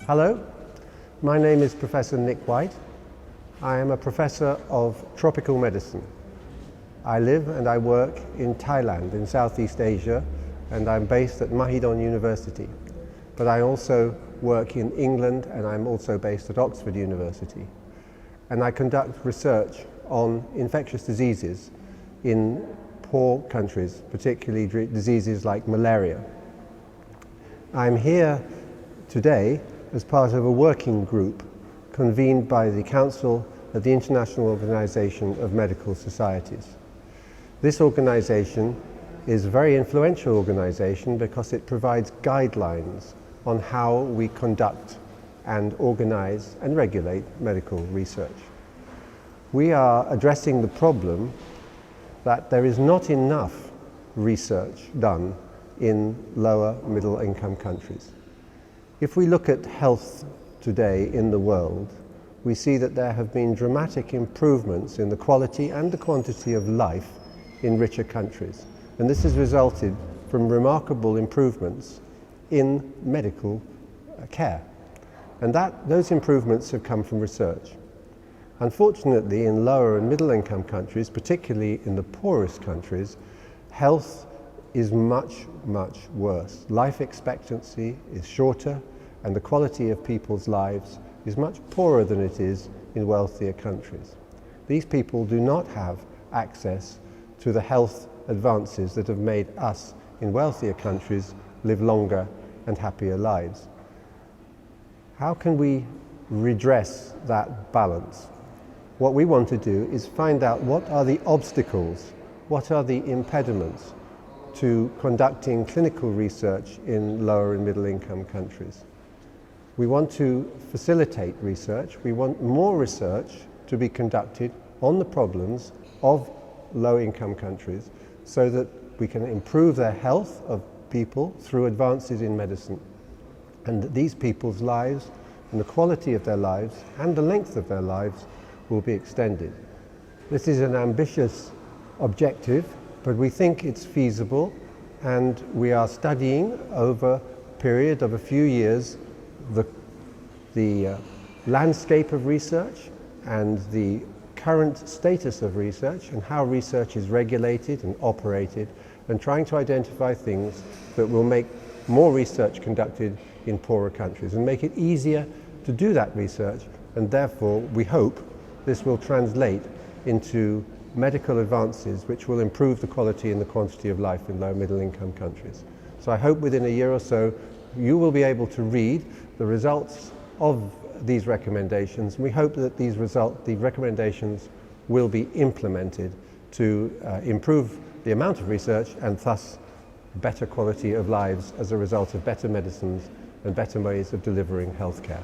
Hello, my name is Professor Nick White. I am a professor of tropical medicine. I live and I work in Thailand in Southeast Asia, and I'm based at Mahidol University. But I also work in England, and I'm also based at Oxford University. And I conduct research on infectious diseases in poor countries, particularly diseases like malaria. I'm here today as part of a working group convened by the Council of the International Organization of Medical Societies. This organization is a very influential organization because it provides guidelines on how we conduct and organize and regulate medical research. We are addressing the problem that there is not enough research done in lower middle income countries. If we look at health today in the world, we see that there have been dramatic improvements in the quality and the quantity of life in richer countries. And this has resulted from remarkable improvements in medical care. And those improvements have come from research. Unfortunately, in lower and middle income countries, particularly in the poorest countries, health is much, much worse. Life expectancy is shorter, and the quality of people's lives is much poorer than it is in wealthier countries. These people do not have access to the health advances that have made us in wealthier countries live longer and happier lives. How can we redress that balance? What we want to do is find out what are the obstacles, what are the impediments to conducting clinical research in lower and middle income countries. We want to facilitate research. We want more research to be conducted on the problems of low income countries so that we can improve their health of people through advances in medicine, and that these people's lives and the quality of their lives and the length of their lives will be extended. This is an ambitious objective, but we think it's feasible, and we are studying over a period of a few years the landscape of research and the current status of research and how research is regulated and operated, and trying to identify things that will make more research conducted in poorer countries and make it easier to do that research, and therefore we hope this will translate into medical advances which will improve the quality and the quantity of life in low middle income countries. So I hope within a year or so you will be able to read the results of these recommendations. We hope that the recommendations will be implemented to improve the amount of research and thus better quality of lives as a result of better medicines and better ways of delivering healthcare.